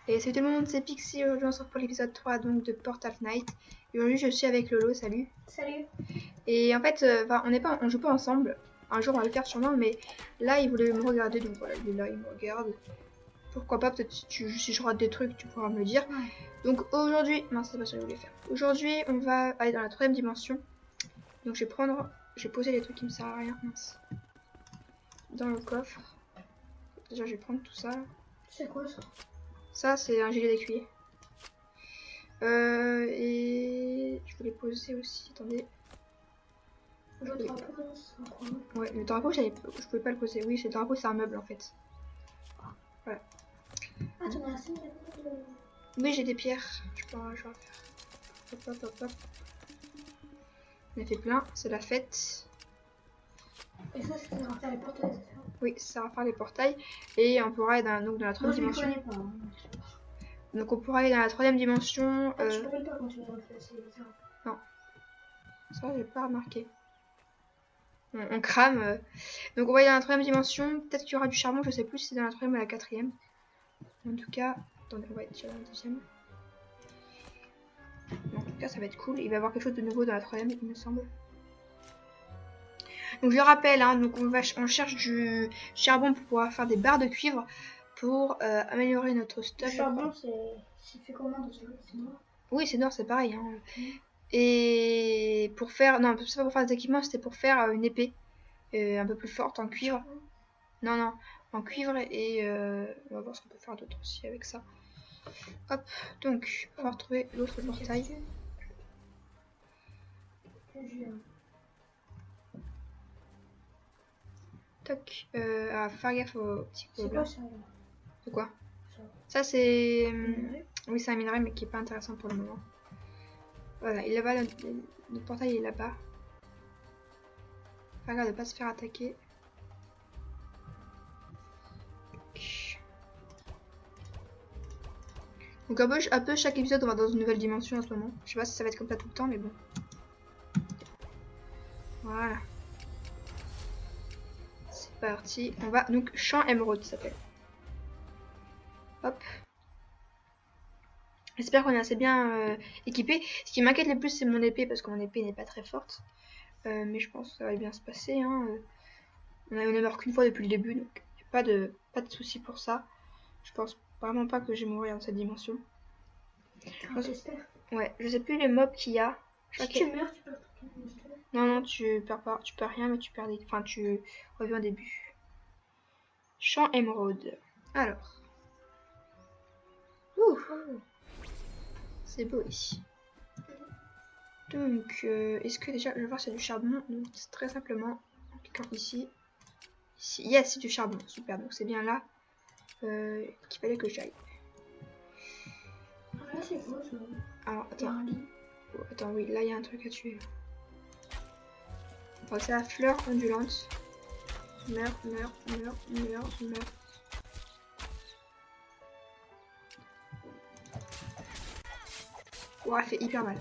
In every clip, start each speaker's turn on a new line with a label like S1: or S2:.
S1: Et salut tout le monde, c'est Pixie. Aujourd'hui on se retrouve pour l'épisode 3 donc de Portal Knight. Et aujourd'hui je suis avec Lolo, salut.
S2: Salut.
S1: Et en fait, on joue pas ensemble. Un jour on va le faire sûrement, mais là il voulait me regarder, donc voilà, il est là, il me regarde. Pourquoi pas, peut-être si je rate des trucs, tu pourras me le dire.
S2: Ouais.
S1: Donc aujourd'hui, non c'est pas ce que je voulais faire. Aujourd'hui on va aller dans la 3ème dimension. Donc je vais poser les trucs qui me servent à rien, mince. Dans le coffre. Déjà je vais prendre tout ça.
S2: C'est quoi ça?
S1: Ça, c'est un gilet d'écuyer. Et je voulais poser aussi. Attendez.
S2: Le drapeau, c'est quoi?
S1: Ouais, le drapeau, je pouvais pas le poser. Oui, le drapeau, c'est un meuble en fait. Voilà.
S2: Ah, tu en as assez de...
S1: Oui, j'ai des pierres. Je vais en faire. Hop, hop, hop, hop. On a fait plein. C'est la fête.
S2: Et ça, c'est pour faire les portails, c'est ça?
S1: Oui, ça va faire les portails. Et on pourra aller dans la 3ème
S2: Moi, je les
S1: dimension.
S2: connais pas. Hein.
S1: Donc on pourra aller dans la 3ème dimension.
S2: Ah, tu connais pas quand tu le fais, c'est ça.
S1: Non. Ça, j'ai pas remarqué. On crame. Donc on va aller dans la 3ème dimension. Peut-être qu'il y aura du charbon, je sais plus si c'est dans la 3ème ou la 4ème. En tout cas, attendez, on va être déjà dans la 2ème. En tout cas, ça va être cool. Il va y avoir quelque chose de nouveau dans la 3ème, il me semble. Donc je le rappelle, hein, donc on cherche du charbon pour pouvoir faire des barres de cuivre pour améliorer notre stuff.
S2: Le charbon, c'est fait comment dans ce jeu? C'est noir?
S1: Oui, c'est noir, c'est pareil. Hein. Et pour faire, non, c'est pas pour faire des équipements, c'était pour faire une épée un peu plus forte en cuivre. Non, en cuivre et on va voir ce qu'on peut faire d'autre aussi avec ça. Hop, donc on va retrouver l'autre portail. Toc, faire gaffe au petit
S2: C'est quoi ça?
S1: C'est quoi? Ça c'est... oui, c'est un minerai mais qui est pas intéressant pour le moment. Voilà, il est là-bas, le portail est là-bas. Faire gaffe de pas se faire attaquer. Donc un peu chaque épisode on va dans une nouvelle dimension en ce moment. Je sais pas si ça va être comme ça tout le temps mais bon. Voilà. C'est parti. On va donc champ émeraude ça s'appelle. Hop. J'espère qu'on est assez bien équipé. Ce qui m'inquiète le plus c'est mon épée parce que mon épée n'est pas très forte. Mais je pense que ça va bien se passer. Hein. On est mort qu'une fois depuis le début donc pas de soucis pour ça. Je pense vraiment pas que je vais mourir dans cette dimension.
S2: J'espère.
S1: Ouais, je sais plus les mobs qu'il y a.
S2: Si tu meurs, tu perds tout ton monster.
S1: Non, tu perds pas, tu perds rien, mais tu perds des... Enfin, tu reviens au début. Champ émeraude. Alors. Ouh. C'est beau ici. Donc, est-ce que déjà, je vais voir si c'est du charbon. Donc, très simplement, en cliquant ici. Ici, yes, c'est du charbon. Super, donc c'est bien là qu'il fallait que j'aille.
S2: Ah, là, c'est quoi ça?
S1: Alors, attends. Oh, attends, oui, là, il y a un truc à tuer. Enfin, c'est la fleur ondulante. Meurs. Oh, elle fait hyper mal.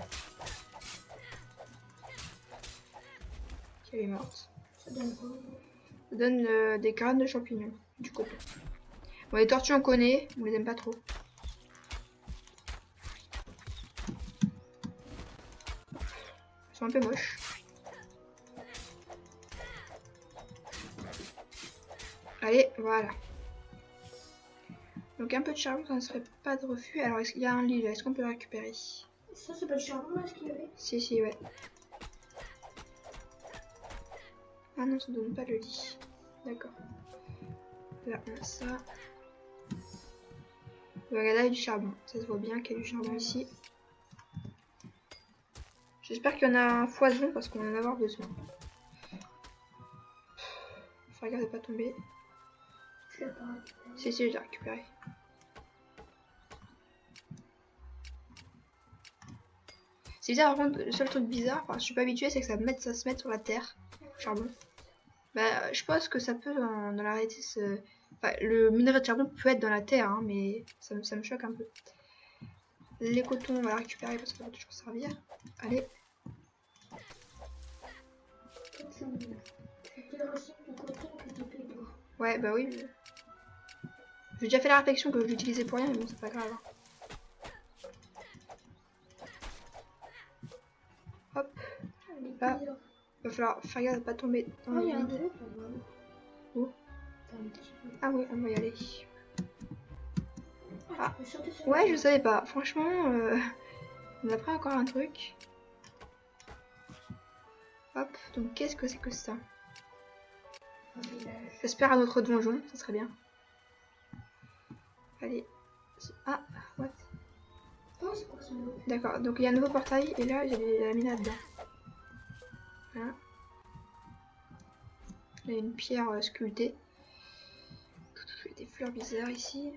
S1: Elle est morte.
S2: Ça donne quoi?
S1: Ça donne des graines de champignons, du coton. Bon, les tortues on connaît, on les aime pas trop. Elles sont un peu moches. Allez, voilà. Donc un peu de charbon, ça ne serait pas de refus. Alors, il y a un lit là, est-ce qu'on peut le récupérer?
S2: Ça, c'est pas du charbon là, ce qu'il y avait?
S1: Si, ouais. Ah non, ça ne donne pas le lit. D'accord. Là, on a ça. Voilà, là, il y a du charbon. Ça se voit bien qu'il y a du charbon ici. J'espère qu'il y en a un foison parce qu'on va en avoir besoin. Faut regarder de pas tomber.
S2: Tu l'as pas récupéré?
S1: Si, je l'ai récupéré. C'est bizarre, par contre, le seul truc bizarre, enfin, je suis pas habituée, c'est que ça se met sur la terre. Charbon. Bah, je pense que ça peut dans la réalité se... Enfin, le minerai de charbon peut être dans la terre, hein, mais ça me choque un peu. Les cotons, on va la récupérer parce que ça va toujours servir. Allez.
S2: C'était le racine du coton que tu payes.
S1: Ouais, bah oui. J'ai déjà fait la réflexion que je l'utilisais pour rien, mais bon, c'est pas grave. Hop, là, va falloir faire gaffe de pas tomber dans le vide. Où? Ah oui, on va y aller. Ah, ouais, je savais pas. Franchement, on apprend encore un truc. Hop, donc qu'est-ce que c'est que ça? J'espère un autre donjon, ça serait bien. Allez. Ah, what? D'accord, donc il y a un nouveau portail et là, j'ai la mine là-dedans. Voilà. Il y a une pierre sculptée. Il y a des fleurs bizarres ici.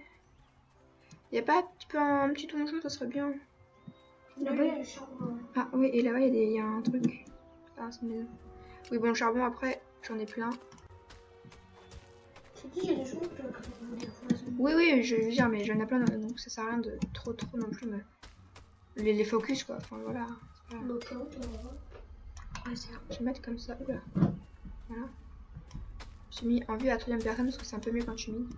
S1: Il n'y a pas un petit donjon, ça serait bien.
S2: Là-bas, il y a le charbon.
S1: Ah oui, et là-bas, il y a un truc. Ah, c'est une maison. Oui, bon, le charbon, après, j'en ai plein.
S2: C'est dit, il y a des choses que vous voulez pour la zone.
S1: Oui, je veux dire, mais j'en ai plein, donc ça sert à rien de trop non plus me... les focus, quoi. Enfin, voilà.
S2: Donc,
S1: Ah, je vais mettre comme ça. Oula. Voilà. J'ai mis en vue à la troisième personne parce que c'est un peu mieux quand tu mines.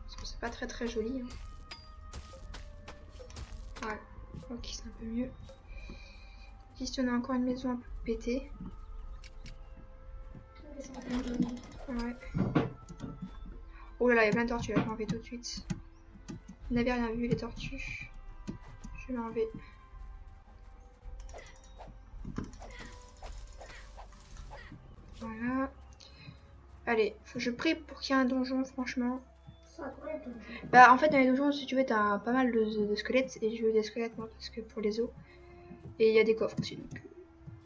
S1: Parce que c'est pas très joli. Hein. Voilà. Ok, c'est un peu mieux. Ici, on a encore une maison un peu pétée. Ouais. Oh là là, il y a plein de tortues. Je vais l'enlever tout de suite. Vous n'avez rien vu, les tortues. Je vais l'enlever. Voilà. Allez, faut que je prie pour qu'il y ait un donjon, franchement. Bah, en fait, dans les donjons, si tu veux, t'as pas mal de squelettes. Et je veux des squelettes, moi, parce que pour les os. Et il y a des coffres aussi, donc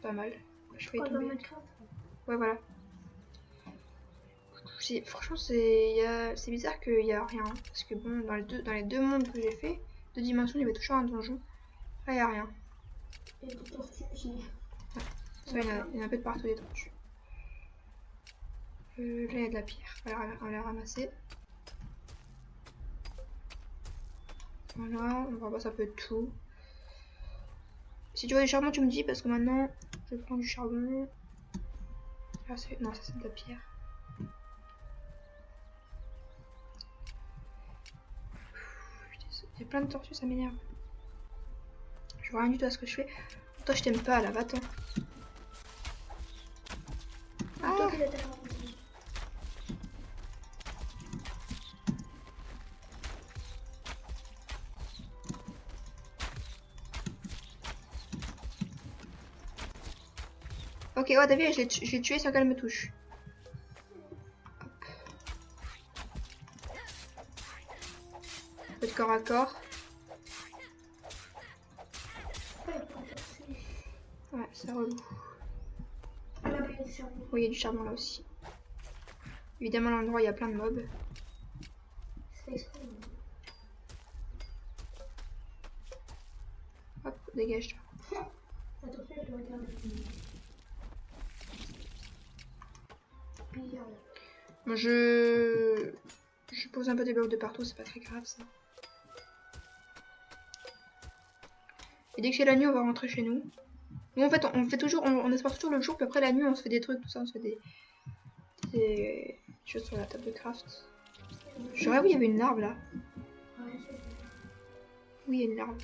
S1: pas mal. Je vais tomber. Ouais, voilà. Franchement, c'est bizarre qu'il n'y a rien. Parce que bon, dans les deux mondes que j'ai fait, 2 dimensions, il y avait toujours un donjon. Là, il n'y a rien.
S2: Et des tortues aussi.
S1: Ouais. Ça, il y en a un peu de partout des tortues. Là, il y a de la pierre. On va la ramasser. Voilà, on va voir ça peut être tout. Si tu veux du charbon, tu me dis, parce que maintenant, je prends du charbon. Ah, non, ça c'est de la pierre. Il y a plein de tortues, ça m'énerve. Je vois rien du tout à ce que je fais. Toi, je t'aime pas là, va-t'en. Ah. Ok, ouais, t'as vu, je l'ai tué sans qu'elle me touche. Hop. Petit corps à corps. Ouais, c'est relou. Oui, il y a du charbon là aussi. Évidemment, l'endroit, il y a plein de mobs. Hop, dégage-toi. Bon, je pose un peu des blocs de partout, c'est pas très grave ça. Et dès que c'est la nuit, on va rentrer chez nous. Nous, en fait, on fait toujours, on espère toujours le jour, puis après la nuit, on se fait des trucs, tout ça, on se fait des choses sur la table de craft. Je rêve, oui, il y avait une larve là. Oui, il y a une larve.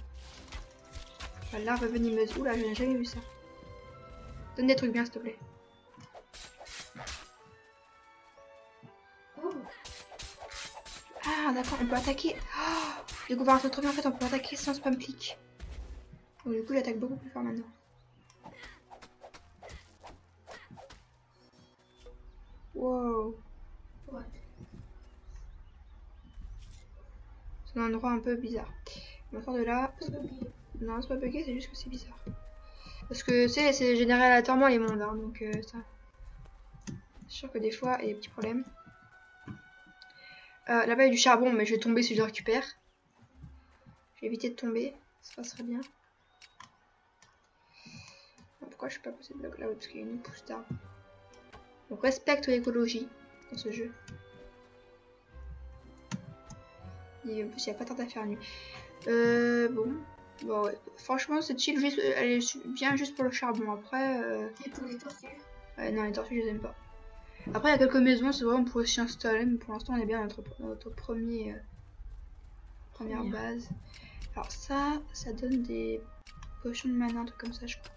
S1: La larve venimeuse. Oula, je n'ai jamais vu ça. Donne des trucs bien, s'il te plaît. Ah, d'accord, on peut attaquer. Oh, j'ai découvert un truc trop bien, en fait, on peut attaquer sans spam click. Donc, du coup, j'attaque beaucoup plus fort maintenant. Wow. C'est un endroit un peu bizarre. On sort de là. Non, c'est pas bugué, c'est juste que c'est bizarre. Parce que c'est généré aléatoirement les mondes, hein, donc ça. C'est sûr que des fois, il y a des petits problèmes. Là-bas, il y a du charbon, mais je vais tomber si je le récupère. Je vais éviter de tomber, ça serait bien. Pourquoi je suis pas passé de bloc là? Oui, parce qu'il y a une pousse d'arbre. On respecte l'écologie dans ce jeu. Et en plus, il n'y a pas tant à faire nuit. Bon, ouais. Franchement, cette chill, elle est bien juste pour le charbon. Après.
S2: Et pour les tortues?
S1: Ouais, non, les tortues, je les aime pas. Après, il y a quelques maisons, c'est vrai, on pourrait s'y installer, mais pour l'instant, on est bien dans notre première base. Alors ça donne des potions de mana, un truc comme ça, je crois.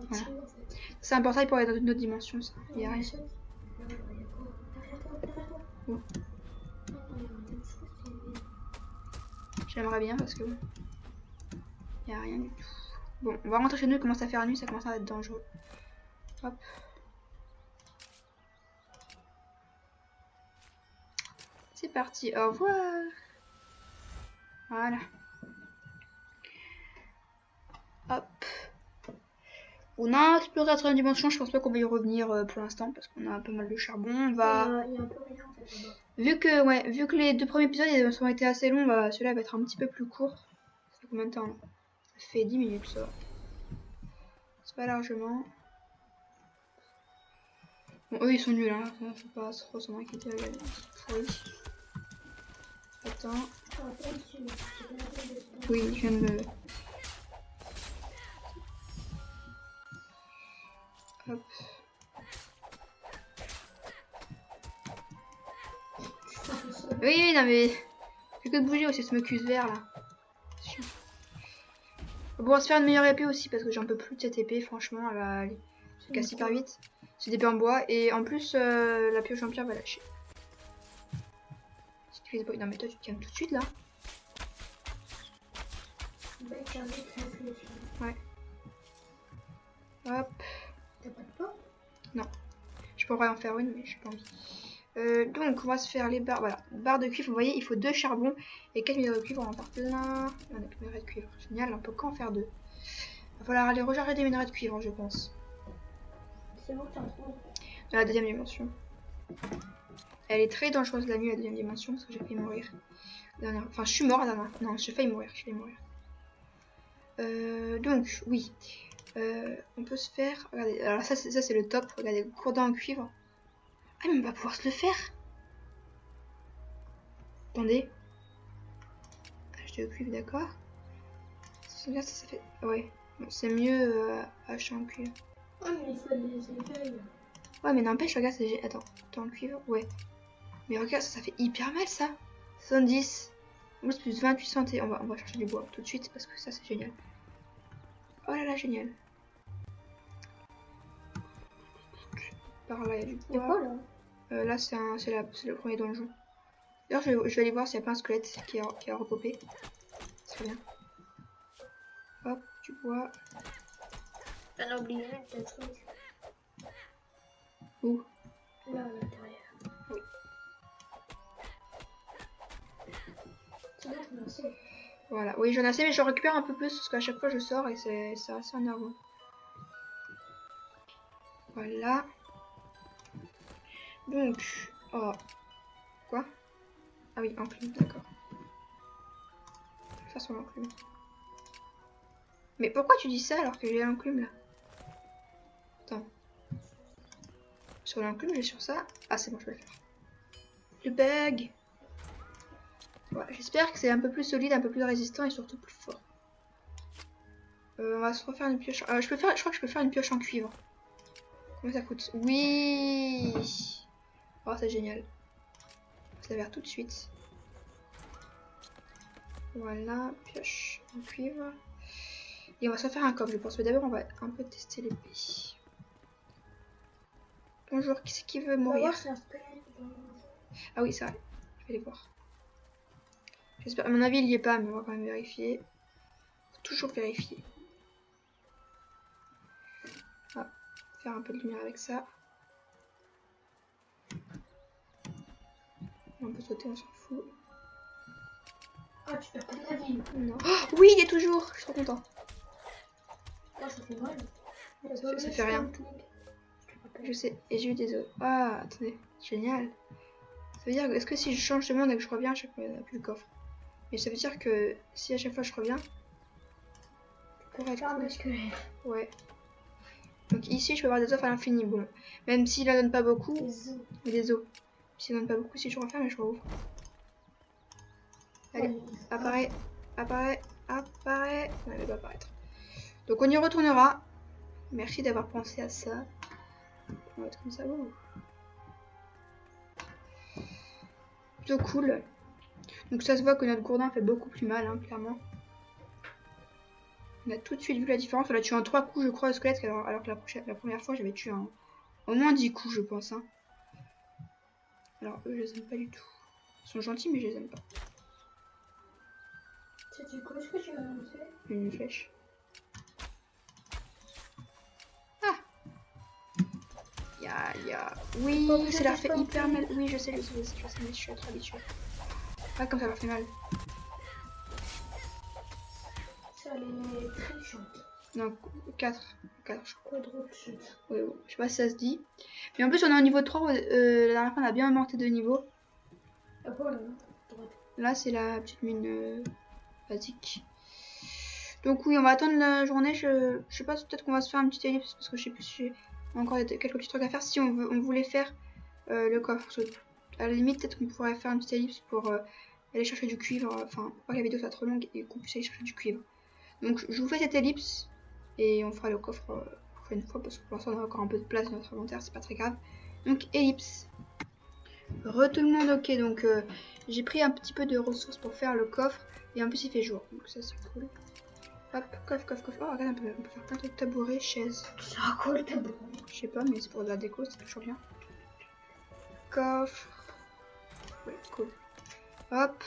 S1: Voilà. C'est un portail pour aller dans une autre dimension, ça. Il y a rien. Bon. J'aimerais bien parce que il n'y a rien du tout. Bon, on va rentrer chez nous, il commence à faire nuit, ça commence à être dangereux. Hop. C'est parti, au revoir. Voilà. Hop. On a exploré la troisième dimension, je pense pas qu'on va y revenir pour l'instant parce qu'on a pas mal de charbon. On va...
S2: Il y a un peu rien en fait là-bas.
S1: Vu que les deux premiers épisodes ont été assez longs, celui-là va être un petit peu plus court. Ça fait combien de temps là? Ça fait 10 minutes ça. C'est pas largement. Bon, eux ils sont nuls, hein. Faut pas trop s'en inquiéter. Oui. Attends. Oui, je viens de me... Hop. Oui, non mais... J'ai que de bouger aussi, ce mucus vert là. On va se faire une meilleure épée aussi parce que j'en peux plus de cette épée, franchement, elle se casse hyper vite. C'est des épées en bois et en plus la pioche en pierre va lâcher. Non mais toi tu te calmes tout de suite là. Ouais. Hop.
S2: T'as pas de porte?
S1: Non. Je pourrais en faire une mais j'ai pas envie. Donc on va se faire les barres. Voilà. Barres de cuivre, vous voyez, il faut 2 charbons et 4 minerais de cuivre, on en part plein. On a plus de minerais de cuivre. Génial, on peut qu'en faire 2. Il va falloir aller recharger des minerais de cuivre, je pense.
S2: C'est bon, t'as trouvé.
S1: Dans la deuxième dimension. Elle est très dangereuse la nuit, la deuxième dimension, parce que j'ai failli mourir. Enfin, je suis mort la dernière. Non, j'ai failli mourir, donc, oui. On peut se faire... Regardez, alors ça c'est le top. Regardez, cordon en cuivre. Ah, mais on va pouvoir se le faire. Attendez. Acheter au cuivre, d'accord. Ça fait... Ouais. Bon, c'est mieux acheter en cuivre.
S2: Oh, mais il faut des feuilles.
S1: Ouais, mais n'empêche, regarde, c'est... Attends, en cuivre, ouais. Mais regarde, ça fait hyper mal, ça. 70. En plus 28 santé. On va chercher du bois tout de suite, parce que ça, c'est génial. Oh là là, génial. Par là, il y a du bois.
S2: Il y a quoi, là?
S1: Là, c'est le premier donjon. D'ailleurs, je vais aller voir s'il n'y a pas un squelette qui a repopé. C'est bien. Hop, du bois.
S2: On a oublié un truc.
S1: Où?
S2: Là, à l'intérieur.
S1: Oui.
S2: C'est bon, j'en ai assez.
S1: Voilà, oui, j'en ai assez, mais je récupère un peu plus parce qu'à chaque fois je sors et c'est assez énervant. Voilà. Donc, oh. Quoi? Ah oui, enclume, d'accord. Faire son enclume. Mais pourquoi tu dis ça alors que j'ai l'enclume là? Attends. Sur l'enclume, j'ai sur ça. Ah, c'est bon, je vais le faire. Le bug. Voilà, j'espère que c'est un peu plus solide, un peu plus résistant et surtout plus fort. On va se refaire une pioche. Je crois que je peux faire une pioche en cuivre. Combien ça coûte? Oui. Oh, c'est génial. Ça s'avère tout de suite. Voilà, pioche en cuivre. Et on va se faire un coffre, je pense. Mais d'abord, on va un peu tester l'épée. Bonjour, qui c'est qui veut mourir? Ah oui, c'est vrai. Je vais les voir. J'espère. À mon avis, il y est pas, mais on va quand même vérifier. Faut toujours vérifier. Ah, faire un peu de lumière avec ça. On peut sauter, on s'en fout.
S2: Ah, tu perds pas ta vie.
S1: Non. Oh, oui, il est toujours. Je suis trop content.
S2: Ah, ça fait mal.
S1: Ça fait rien. Je sais. Et j'ai eu des os. Ah, attendez. Génial. Ça veut dire que, est-ce que si je change de monde et que je reviens, à chaque fois, il n'y a plus le coffre. Mais ça veut dire que si à chaque fois je reviens, je pourrais être cool. Ouais. Donc ici, je peux avoir des offres à l'infini. Bon, même s'il en donne pas beaucoup, des os. S'il en donne pas beaucoup, si je referme, je rouvre. Allez, apparaît. Ouais, elle va apparaître. Donc on y retournera. Merci d'avoir pensé à ça. On va être comme ça. Oh. Plutôt cool. Donc ça se voit que notre gourdin fait beaucoup plus mal, hein, clairement. On a tout de suite vu la différence. On l'a tué en 3 coups, je crois, au squelette, alors que la première fois, j'avais tué au moins 10 coups, je pense. Hein. Alors eux, je les aime pas du tout. Ils sont gentils, mais je les aime pas.
S2: C'est du coup, est-ce que tu vas monter?
S1: Une flèche. Oui, ça leur fait hyper mal. Oui, je sais, mais je suis trop habituée. Pas comme ça leur fait mal.
S2: Ça les trichante.
S1: Non, 4. 4, je crois.
S2: Quadruple.
S1: Oui, bon, je sais pas si ça se dit. Mais en plus, on est au niveau 3. La dernière fois, on a bien monté de niveau.
S2: Ah bon,
S1: Là, c'est la petite mine basique. Donc, oui, on va attendre la journée. Je sais pas, peut-être qu'on va se faire une petite ellipse parce que je sais plus si j'ai encore quelques petits trucs à faire. Si on voulait faire le coffre. À la limite, peut-être qu'on pourrait faire une petite ellipse pour aller chercher du cuivre. Enfin, pour pas que la vidéo soit trop longue et qu'on puisse aller chercher du cuivre. Donc, je vous fais cette ellipse et on fera le coffre une fois parce que pour l'instant, on a encore un peu de place dans notre inventaire, c'est pas très grave. Donc, ellipse. Tout le monde, ok. Donc, j'ai pris un petit peu de ressources pour faire le coffre et en plus, il fait jour. Donc, ça, c'est cool. Hop, coffre. Oh, regarde, on peut faire plein de tabourets, chaises.
S2: C'est quoi le tabouret?
S1: Je sais pas, mais c'est pour de la déco, c'est toujours bien. Coffre. Ouais, cool. Hop.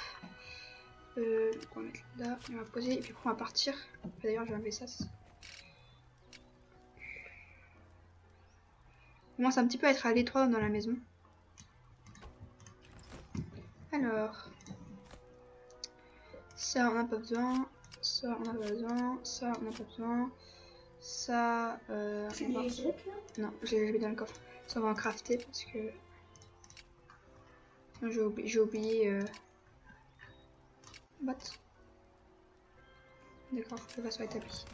S1: On va mettre là, on va poser et puis on va partir. D'ailleurs, j'ai enlevé ça. On commence un petit peu à être à l'étroit dans la maison. Alors. Ça, on n'a pas besoin. Ça, on n'a pas besoin. Ça, on n'a pas besoin. Ça,
S2: Tu les jettes là?
S1: Non, je les mets dans le coffre. Ça, on va en crafter parce que... J'ai oublié... What? D'accord, faut que ça soit établi.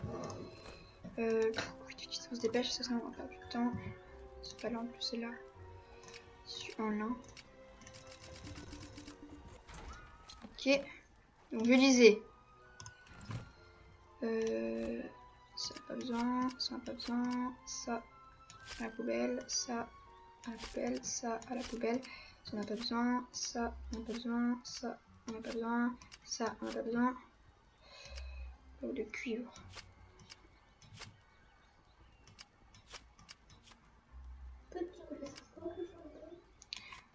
S1: On se dépêche, ça on va perdre du temps. C'est pas là en plus, c'est là. Tissu en lin. Ok. Donc je disais. Ça n'a pas besoin, ça n'a pas besoin, ça à la poubelle, ça à la poubelle, ça à la poubelle, ça n'a pas besoin, ça on n'a pas besoin, ça on n'a pas besoin, ça on n'a pas besoin. De cuivre.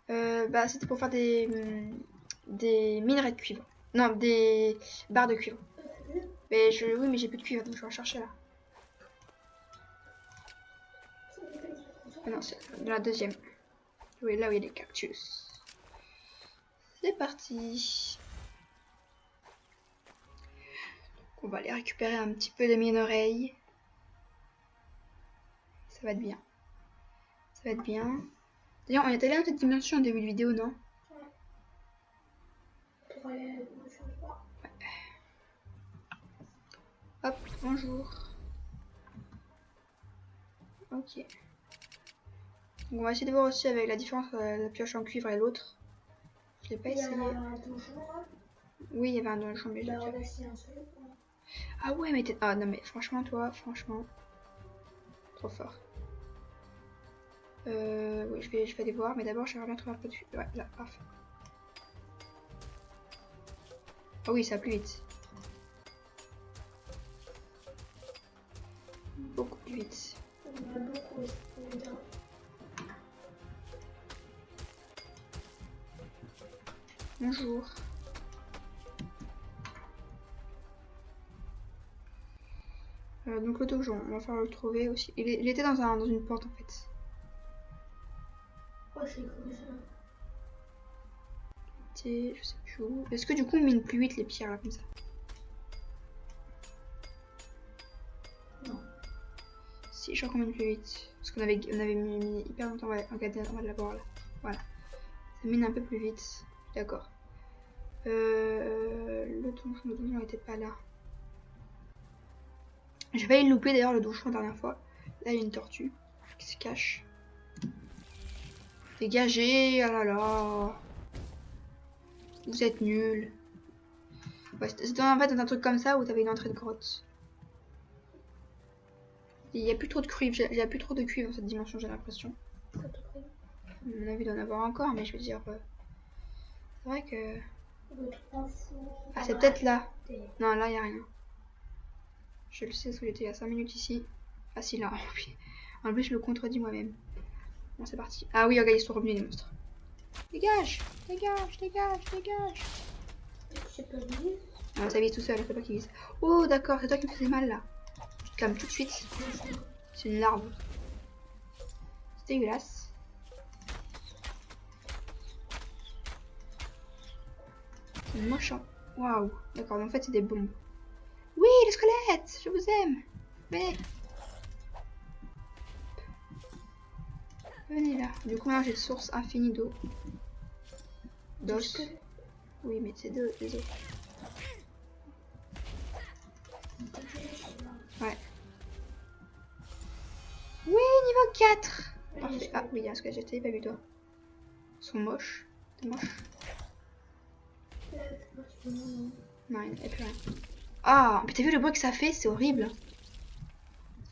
S1: Bah c'était pour faire des minerais de cuivre. Non, des barres de cuivre. Mais oui, mais j'ai plus de cuivre, donc je vais en chercher là. Ah non, c'est dans la deuxième. Oui, là où il y a les cactus. C'est parti. Donc, on va aller récupérer un petit peu de minerais. Ça va être bien. Ça va être bien. D'ailleurs, on est allé à cette dimension en début de vidéo, non?
S2: Pour aller
S1: Hop, bonjour. Ok. Donc on va essayer de voir aussi avec la différence entre la pioche en cuivre et l'autre. Je l'ai pas essayé. Oui, il y avait un donjon, mais ah ouais, mais ah non, mais franchement, toi, franchement. Trop fort. Oui, je vais aller voir, mais d'abord, j'aimerais bien trouver un peu de cuivre. Ouais, là, parfait. Ah oui, ça va plus vite. Beaucoup plus vite. Bonjour. Donc le donjon, on va falloir le trouver aussi. Il était dans une porte en fait.
S2: Oh, c'est cool ça.
S1: Je sais plus où. Est-ce que du coup on mine plus vite les pierres là comme ça?
S2: Non.
S1: Si, je crois qu'on mine plus vite. Parce qu'on avait mis hyper longtemps. Ouais, regardez, on va le voir là. Voilà. Ça mine un peu plus vite. D'accord. Le donjon n'était pas là. J'ai failli le louper d'ailleurs le donjon la dernière fois. Là il y a une tortue qui se cache. Dégagez, oh là là. Vous êtes nuls. Ouais, c'était en fait dans un truc comme ça où t'avais une entrée de grotte. Il n'y a plus trop de cuivre, il y a plus trop de cuivre dans cette dimension, j'ai l'impression. À mon avis, il doit en avoir encore, mais je veux dire... c'est vrai que... Ah, c'est peut-être là. Non, là, il n'y a rien. Je le sais, parce que j'étais il y a 5 minutes ici. Ah si, là. En plus, je me contredis moi-même. Bon, c'est parti. Ah oui, regarde, ils sont revenus, les monstres. Dégage, dégage, dégage, dégage. Ah, ça vise tout seul, c'est pas qu'il vise. Oh, d'accord, c'est toi qui me faisais mal, là. Je te calme tout de suite. C'est une larve. C'est dégueulasse. C'est moche. Waouh. D'accord, mais en fait, c'est des bombes. Oui, le squelette, je vous aime. Venez. Venez là. Du coup, maintenant, j'ai une source infinie d'eau. D'os. Oui, mais c'est des os. Ouais. Oui, niveau 4. Parfait. Ah oui, il y a un squelette, j'étais pas vu toi. Ils sont moches. T'es moche. Non, il n'y a plus rien. Ah, mais t'as vu le bruit que ça fait? C'est horrible. Ça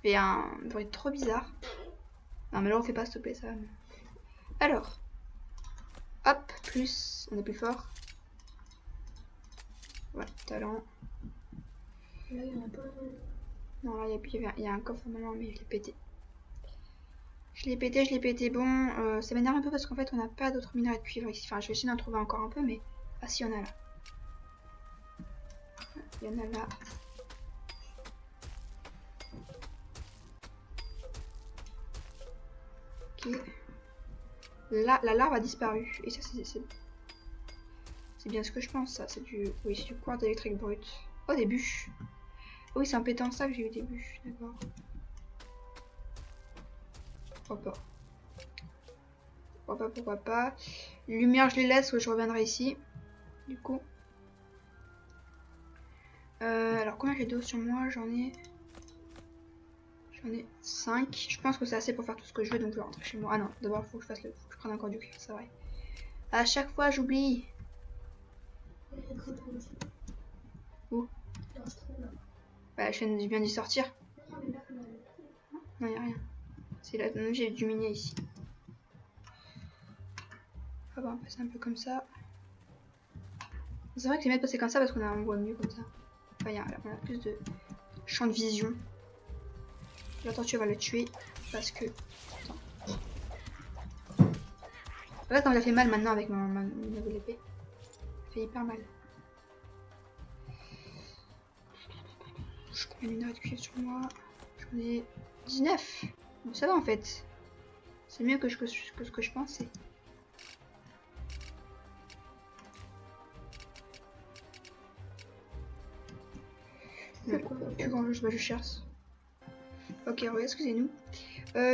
S1: fait un bruit trop bizarre. Non, mais là, on fait pas, s'il te plaît, ça. Alors. Hop, plus. On est plus fort. Ouais, talent.
S2: Là, il y en a pas.
S1: Non, là, il y a un coffre normalement, mais je l'ai pété. Je l'ai pété. Bon, ça m'énerve un peu parce qu'en fait, on n'a pas d'autres minerais de cuivre ici. Enfin, je vais essayer d'en trouver encore un peu, mais... Ah, si, il y en a là. Il y en a là. Ok. Là, la larve a disparu. Et ça, c'est bien ce que je pense, ça. C'est du... Oui, c'est du quartz électrique brut. Oh, des bûches. Oui, c'est en pétant ça que j'ai eu des bûches. D'accord. Pourquoi pas. Pourquoi pas. Lumière, je les laisse, ou je reviendrai ici. Du coup. Alors, combien j'ai d'eau sur moi? J'en ai 5. Je pense que c'est assez pour faire tout ce que je veux, donc je vais rentrer chez moi. Ah non, d'abord, il faut que faut que je prenne encore du cuivre, c'est vrai. À chaque fois, j'oublie. Où? Bah, je viens d'y sortir. Non, y a rien. C'est là, j'ai du minier ici. On va passer un peu comme ça. C'est vrai que c'est mieux de passer comme ça parce qu'on voit mieux comme ça. Enfin, on a plus de champ de vision. La tortue va le tuer parce que... Attends. Regarde comme il a fait mal maintenant avec ma nouvelle épée. Ça fait hyper mal. Je prends une minerai de cuivre sur moi. J'en ai 19. Bon, ça va en fait. C'est mieux que ce que je pensais. Plus grand chose, je cherche. Ok, oui, excusez-nous.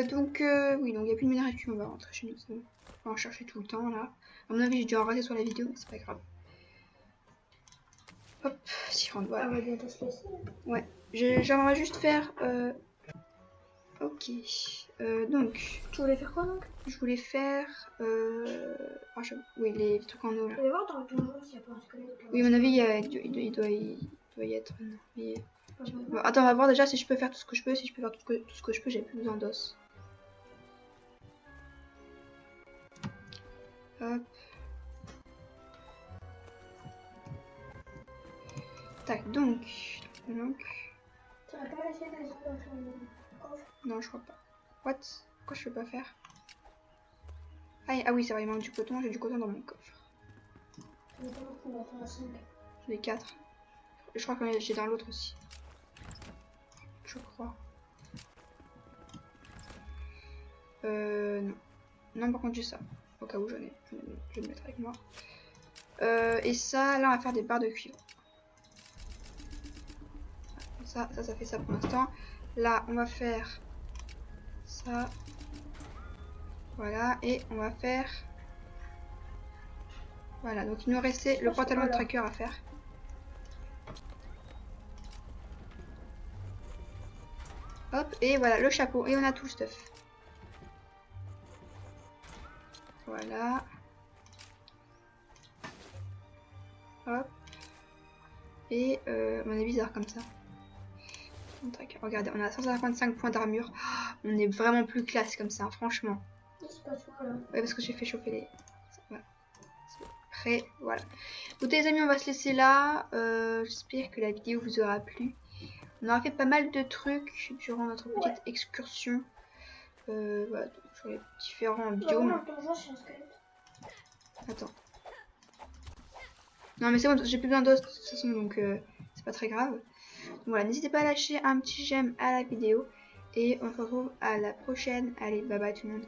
S1: Donc, oui, donc il n'y a plus de minerai de cuivre, on va rentrer chez nous. Bon. On va en chercher tout le temps là. À mon avis, j'ai dû en rater sur la vidéo, mais c'est pas grave. Hop, s'y rendre, voilà.
S2: On va bientôt se laisser.
S1: Ouais, j'aimerais juste faire. Ok. Donc.
S2: Tu voulais faire quoi donc?
S1: Je voulais faire. Oui, les trucs en eau là.
S2: Je vais voir dans le donjon s'il n'y a pas un squelette.
S1: Oui, à mon avis, il doit y être. Non, mais... Bon, attends, on va voir déjà si je peux faire tout ce que je peux. Si je peux faire tout ce que je peux, j'ai plus besoin d'os. Hop. Tac, donc.
S2: Tu vas pas laisser ta soupe dans son coffre?
S1: Non, je crois pas. What? Pourquoi je peux pas faire? Ah oui, c'est vrai, il manque du coton. J'ai du coton dans mon coffre. J'en ai 4. Je crois que j'ai dans l'autre aussi. Je crois. Non. Non, par contre, j'ai ça. Au cas où j'en ai. Je vais le mettre avec moi. Et ça, là, on va faire des barres de cuivre. Ça fait ça pour l'instant. Là, on va faire ça. Voilà, et on va faire... Voilà, donc il nous restait le pantalon de tracker à faire. Hop, et voilà, le chapeau. Et on a tout le stuff. Voilà. Hop. Et on est bizarre comme ça. Tac, regardez, on a 155 points d'armure. On est vraiment plus classe comme ça, franchement.
S2: C'est pas tout là.
S1: Ouais, parce que j'ai fait chauffer les... Voilà. Prêt, voilà. Écoutez les amis, on va se laisser là. J'espère que la vidéo vous aura plu. On aura fait pas mal de trucs durant notre petite excursion. Voilà, sur les différents biomes. Attends. Non mais c'est bon, j'ai plus besoin d'os de toute façon, donc c'est pas très grave. Donc, voilà, n'hésitez pas à lâcher un petit j'aime à la vidéo. Et on se retrouve à la prochaine. Allez, bye bye tout le monde.